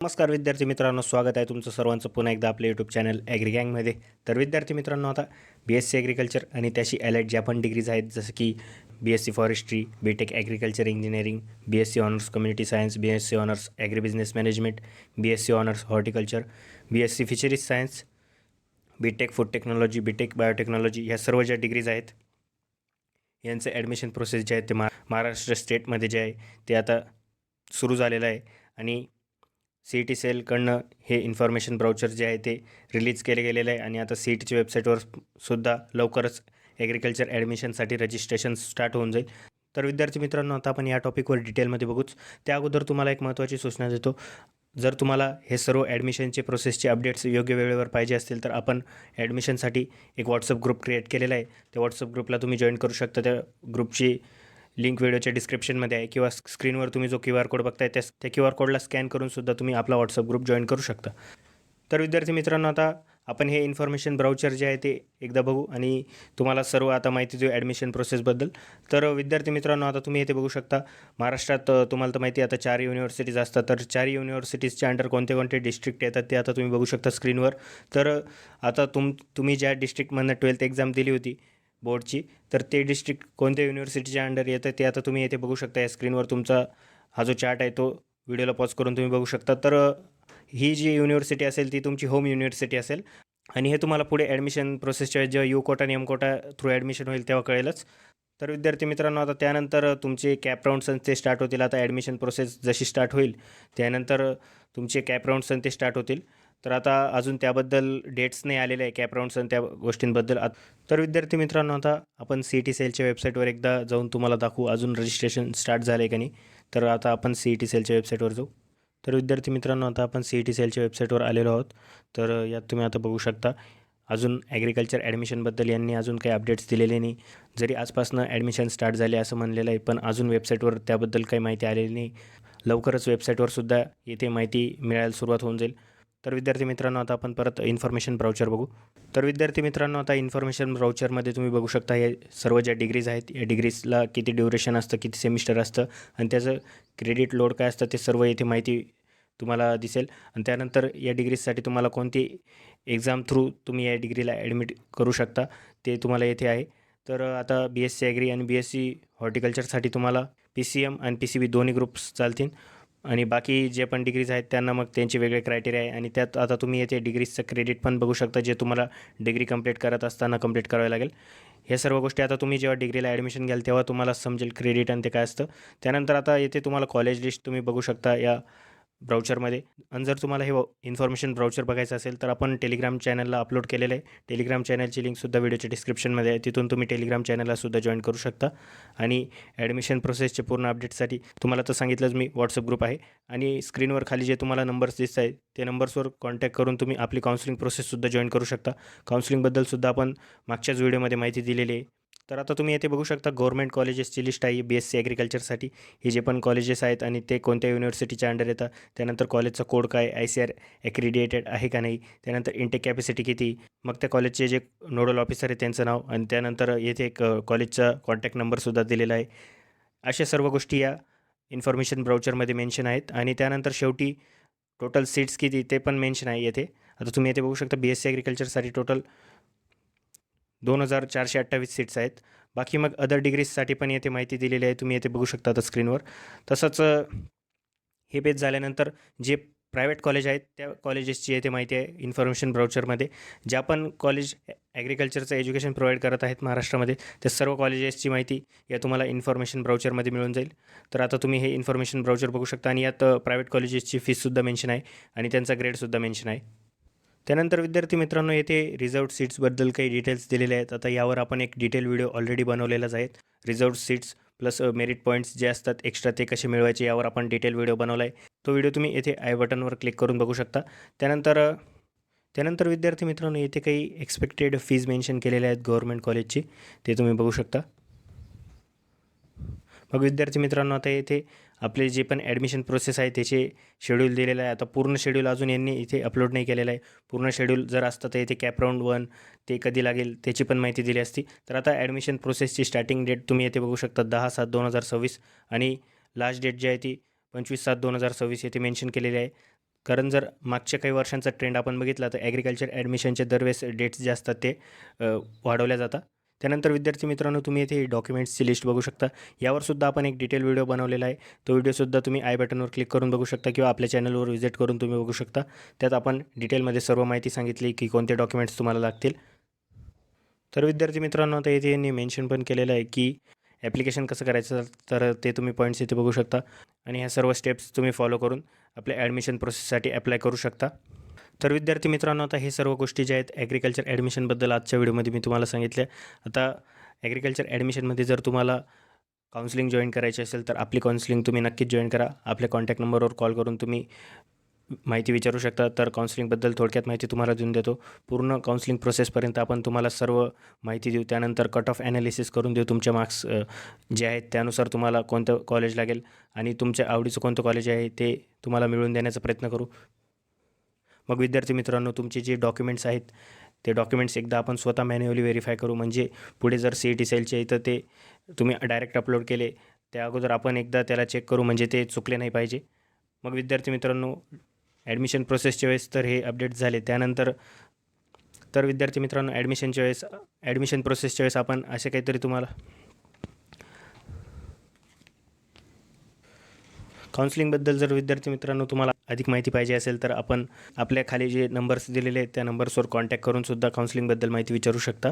नमस्कार विद्यार्थी मित्रांनो, स्वागत आहे तुमचं सर्वांचं पुन्हा एकदा आपल्या यूट्यूब चॅनल ॲग्री गँगमध्ये. तर विद्यार्थी मित्रांनो, आता BSc ॲग्रिकल्चर आणि त्याशी ॲलाइड ज्या पण डिग्रीज आहेत, जसं की BSc forestry, BTech agriculture engineering, BSc honours community science, BSc honours agri business management, BSc honours horticulture, BSc fisheries science, BTech food technology, BTech biotechnology, ह्या सर्व ज्या डिग्रीज आहेत यांचं ॲडमिशन प्रोसेस जे आहे ते महाराष्ट्र स्टेटमध्ये जे आहे ते आता सुरू झालेलं आहे. आणि CET सेलकडनं हे इन्फॉर्मेशन ब्राउचर जे आहे ते रिलीज केले गेलेलं आहे. आणि आता CETच्या वेबसाईटवर सुद्धा लवकरच ॲग्रिकल्चर ॲडमिशनसाठी रजिस्ट्रेशन स्टार्ट होऊन जाईल. तर विद्यार्थी मित्रांनो, आता आपण या टॉपिकवर डिटेलमध्ये बघूच. त्या अगोदर तुम्हाला एक महत्त्वाची सूचना देतो. जर तुम्हाला हे सर्व ॲडमिशनचे प्रोसेसचे अपडेट्स योग्य वेळेवर पाहिजे असतील तर आपण ॲडमिशनसाठी एक व्हॉट्सअप ग्रुप क्रिएट केलेला आहे. त्या व्हॉट्सअप ग्रुपला तुम्ही जॉईन करू शकता. त्या ग्रुपची लिंक व्हिडिओच्या डिस्क्रिप्शनमध्ये आहे, किंवा स्क्रीनवर तुम्ही जो QR कोड बघताय त्या QR कोडला स्कॅन करून सुद्धा तुम्ही आपला व्हॉट्सअप ग्रुप जॉईन करू शकता. तर विद्यार्थी मित्रांनो, आता आपण हे इन्फॉर्मेशन ब्राउचर जे आहे ते एकदा बघू आणि तुम्हाला सर्व आता माहिती देऊ ॲडमिशन प्रोसेसबद्दल. तर विद्यार्थी मित्रांनो, आता तुम्ही इथे बघू शकता, महाराष्ट्रात तुम्हाला तर माहिती आहे आता 4 युनिव्हर्सिटीज असतात. तर 4 युनिव्हर्सिटीजच्या अंडर कोणते कोणते डिस्ट्रिक्ट येतात ते आता तुम्ही बघू शकता स्क्रीनवर. तर आता तुम्ही ज्या डिस्ट्रिक्टमधनं 12th एक्झाम दिली होती बोर्डची, तर ते डिस्ट्रिक्ट कोणत्या युनिव्हर्सिटीच्या अंडर येतं ते आता तुम्ही येथे बघू शकता. या स्क्रीनवर तुमचा हा जो चार्ट आहे तो व्हिडिओला पॉज करून तुम्ही बघू शकता. तर ही जी युनिव्हर्सिटी असेल ती तुमची होम युनिव्हर्सिटी असेल. आणि हे तुम्हाला पुढे ॲडमिशन प्रोसेसच्या जेव्हा यू कोटा आणि एम कोटा थ्रू ॲडमिशन होईल तेव्हा कळेलच. तर विद्यार्थी मित्रांनो, आता त्यानंतर तुमचे कॅप राऊंड्स ते स्टार्ट होतील. आता ॲडमिशन प्रोसेस जशी स्टार्ट होईल त्यानंतर तुमचे कॅप राऊंड्स ते स्टार्ट होतील. तर आता अजून त्याबद्दल डेट्स नाही आलेले आहे कॅप राऊंड्स आणि त्या गोष्टींबद्दल. तर विद्यार्थी मित्रांनो, आता आपण CET सेलच्या वेबसाईटवर एकदा जाऊन तुम्हाला दाखवू अजून रजिस्ट्रेशन स्टार्ट झालं आहे का नाही. तर आता आपण CET सेलच्या वेबसाईटवर जाऊ. तर विद्यार्थी मित्रांनो, आता आपण CET सेलच्या वेबसाईटवर आलेलो आहोत. तर यात तुम्ही आता बघू शकता अजून ॲग्रिकल्चर ॲडमिशनबद्दल यांनी अजून काही अपडेट्स दिलेले नाही. जरी आजपासून ॲडमिशन स्टार्ट झाले असं म्हणलेलं आहे, पण अजून वेबसाईटवर त्याबद्दल काही माहिती आलेली नाही. लवकरच वेबसाईटवर सुद्धा येथे माहिती मिळायला सुरुवात होऊन जाईल. तर विद्यार्थी मित्रांनो, आता आपण परत इन्फॉर्मेशन ब्राउचर बघू. तर विद्यार्थी मित्रांनो, आता इन्फॉर्मेशन ब्राउचरमध्ये तुम्ही बघू शकता हे सर्व ज्या डिग्रीज आहेत, या डिग्रीजला किती ड्युरेशन असतं, किती सेमिस्टर असतं आणि त्याचं क्रेडिट लोड काय असतं ते सर्व येथे माहिती तुम्हाला दिसेल. आणि त्यानंतर या डिग्रीजसाठी तुम्हाला कोणती एक्झाम थ्रू तुम्ही या डिग्रीला ॲडमिट करू शकता ते तुम्हाला येथे आहे. तर आता BSc ॲग्री आणि BSc हॉर्टिकल्चरसाठी तुम्हाला PCM आणि PCB दोन्ही ग्रुप्स चालतील. आणि बाकी जे पण डिग्रीज आहेत त्यांना मग त्यांचे वेगळे क्रायटेरिया आहे. आणि त्यात आता तुम्ही येथे डिग्रीजचं क्रेडिट पण बघू शकता, जे तुम्हाला डिग्री कंप्लीट करत असताना कंप्लीट करावे लागेल. ह्या सर्व गोष्टी आता तुम्ही जेव्हा डिग्रीला ॲडमिशन घ्याल तेव्हा तुम्हाला समजेल क्रेडिट आणि ते काय असतं. त्यानंतर आता येथे तुम्हाला कॉलेज लिस्ट तुम्ही बघू शकता या ब्राउचरमध्ये. आणि जर तुम्हाला हे इन्फॉर्मेशन ब्राउचर बघायचं असेल तर आपण टेलिग्राम चॅनलला अपलोड केलेलं आहे. टेलिग्राम चॅनलची लिंकसुद्धा व्हिडिओच्या डिस्क्रिप्शनमध्ये आहे. तिथून तुम्ही टेलिग्राम चॅनललासुद्धा जॉईन करू शकता. आणि ॲडमिशन प्रोसेसचे पूर्ण अपडेटसाठी तुम्हाला तर सांगितलंच मी, व्हॉट्सअप ग्रुप आहे. आणि स्क्रीनवर खाली जे तुम्हाला नंबर्स दिसत आहेत ते नंबर्सवर कॉन्टॅक्ट करून तुम्ही आपली काउन्सिलिंग प्रोसेससुद्धा जॉईन करू शकता. काउन्सिलिंगबद्दलसुद्धा आपण मागच्याच व्हिडिओमध्ये माहिती दिलेली आहे. तर आता तुम्ही येथे बघू शकता गव्हर्मेंट कॉलेजेसची लिस्ट आहे BSc ॲग्रिकल्चरसाठी. हे जे पण कॉलेजेस आहेत आणि ते कोणत्या युनिव्हर्सिटीच्या अंडर येतात, त्यानंतर कॉलेजचा कोड काय, ICAR ॲक्रिडिएटेड आहे का नाही, त्यानंतर इंटेक कॅपॅसिटी किती, मग त्या कॉलेजचे जे नोडल ऑफिसर आहे त्यांचं नाव, आणि त्यानंतर येथे एक कॉलेजचा कॉन्टॅक्ट नंबरसुद्धा दिलेला आहे. अशा सर्व गोष्टी या इन्फॉर्मेशन ब्राउचरमध्ये मेन्शन आहेत. आणि त्यानंतर शेवटी टोटल सीट्स किती ते पण मेन्शन आहे येथे. आता तुम्ही येथे बघू शकता BSc ॲग्रिकल्चरसाठी टोटल 2428 सीट्स आहेत. बाकी मग अदर डिग्रीजसाठी पण येथे माहिती दिलेली आहे, तुम्ही येथे बघू शकता आता स्क्रीनवर. तसंच हे पेज झाल्यानंतर जे प्रायव्हेट कॉलेज आहेत त्या कॉलेजेसची येथे माहिती आहे इन्फॉर्मेशन ब्राउचरमध्ये. ज्या पण कॉलेज ॲग्रिकल्चरचं एज्युकेशन प्रोव्हाइड करत आहेत महाराष्ट्रामध्ये, त्या सर्व कॉलेजेसची माहिती या तुम्हाला इन्फॉर्मेशन ब्राउचरमध्ये मिळून जाईल. तर आता तुम्ही हे इन्फॉर्मेशन ब्राउचर बघू शकता. आणि यात प्रायव्हेट कॉलेजेसची फीससुद्धा मेन्शन आहे आणि त्यांचा ग्रेडसुद्धा मेन्शन आहे. त्यानंतर विद्यार्थी मित्रांनो, येथे रिझर्व्ड सीट्सबद्दल काही डिटेल्स दिलेले आहेत. आता यावर आपण एक डिटेल व्हिडिओ ऑलरेडी बनवलेलाच आहे. Reserved seats plus merit points जे असतात एक्स्ट्रा ते कसे मिळवायचे यावर आपण डिटेल व्हिडिओ बनवला आहे. तो व्हिडिओ तुम्ही येथे आय बटनवर क्लिक करून बघू शकता. त्यानंतर विद्यार्थी मित्रांनो, येथे काही एक्सपेक्टेड फीज मेन्शन केलेल्या आहेत गव्हर्मेंट कॉलेजची, ते तुम्ही बघू शकता. मग विद्यार्थी मित्रांनो, आता येथे आपले जे पण ॲडमिशन प्रोसेस आहे त्याचे शेड्यूल दिलेलं आहे. आता पूर्ण शेड्यूल अजून यांनी इथे अपलोड नाही केलेलं आहे. पूर्ण शेड्यूल जर असतं तर इथे कॅप राऊंड 1 ते कधी लागेल त्याची पण माहिती दिली असती. तर आता ॲडमिशन प्रोसेसची स्टार्टिंग डेट तुम्ही येथे बघू शकता 10/7/2026 आणि लास्ट डेट जी आहे ती 25/7/2026 येथे मेन्शन केलेली आहे. कारण जर मागच्या काही वर्षांचा ट्रेंड आपण बघितला तर ॲग्रिकल्चर ॲडमिशनचे दरवेळेस डेट्स जे असतात ते वाढवल्या जातात. त्यानंतर विद्यार्थी मित्रांनो, तुम्ही इथे डॉक्युमेंट्सची लिस्ट बघू शकता. यावरसुद्धा आपण एक डिटेल व्हिडिओ बनवलेला आहे. तो व्हिडिओसुद्धा तुम्ही आय बटनवर क्लिक करून बघू शकता किंवा आपल्या चॅनलवर व्हिजिट करून तुम्ही बघू शकता. त्यात आपण डिटेलमध्ये सर्व माहिती सांगितली की कोणते डॉक्युमेंट्स तुम्हाला लागतील. तर विद्यार्थी मित्रांनो, आता इथे यांनी मेन्शन पण केलेलं आहे की ॲप्लिकेशन कसं करायचं, तर ते तुम्ही पॉईंट्स इथे बघू शकता आणि ह्या सर्व स्टेप्स तुम्ही फॉलो करून आपल्या ॲडमिशन प्रोसेससाठी अप्लाय करू शकता. तर विद्यार्थी मित्रांनो, आता हे सर्व गोष्टी ज्या आहेत ॲग्रिकल्चर ॲडमिशनबद्दल आजच्या व्हिडिओमध्ये मी तुम्हाला सांगितल्या. आता ॲग्रिकल्चर ॲडमिशनमध्ये जर तुम्हाला काउन्सिलिंग जॉईन करायची असेल तर आपली काउन्सिलिंग तुम्ही नक्कीच जॉईन करा. आपल्या कॉन्टॅक्ट नंबरवर कॉल करून तुम्ही माहिती विचारू शकता. तर काउन्सिलिंगबद्दल थोडक्यात माहिती तुम्हाला देऊन देतो. पूर्ण काउन्सिलिंग प्रोसेसपर्यंत आपण तुम्हाला सर्व माहिती देऊ. त्यानंतर कट ऑफ ॲनालिसिस करून देऊ. तुमचे मार्क्स जे आहेत त्यानुसार तुम्हाला कोणतं कॉलेज लागेल आणि तुमच्या आवडीचं कोणतं कॉलेज आहे ते तुम्हाला मिळवून देण्याचा प्रयत्न करू. मग विद्यार्थी मित्रांनो, तुमचे जे डॉक्युमेंट्स आहेत ते डॉक्युमेंट्स एकदा आपण स्वतः मॅन्युअली व्हेरीफाय करू. म्हणजे पुढे जर CET सेलचे तर ते तुम्ही डायरेक्ट अपलोड केले त्या अगोदर आपण एकदा त्याला चेक करू, म्हणजे ते चुकले नाही पाहिजे. मग विद्यार्थी मित्रांनो, ॲडमिशन प्रोसेसच्या वेळेस तर हे अपडेट झाले. त्यानंतर तर विद्यार्थी मित्रांनो, ॲडमिशन प्रोसेसच्या वेळेस आपण असे काहीतरी तुम्हाला काउन्सिलिंगबद्दल जर विद्यार्थी मित्रांनो तुम्हाला अधिक माहिती पाहिजे असेल तर आपण आपल्या खाली जे नंबर्स दिलेले आहेत त्या नंबर्सवर कॉन्टॅक्ट करून सुद्धा काउन्सिलिंगबद्दल माहिती विचारू शकता.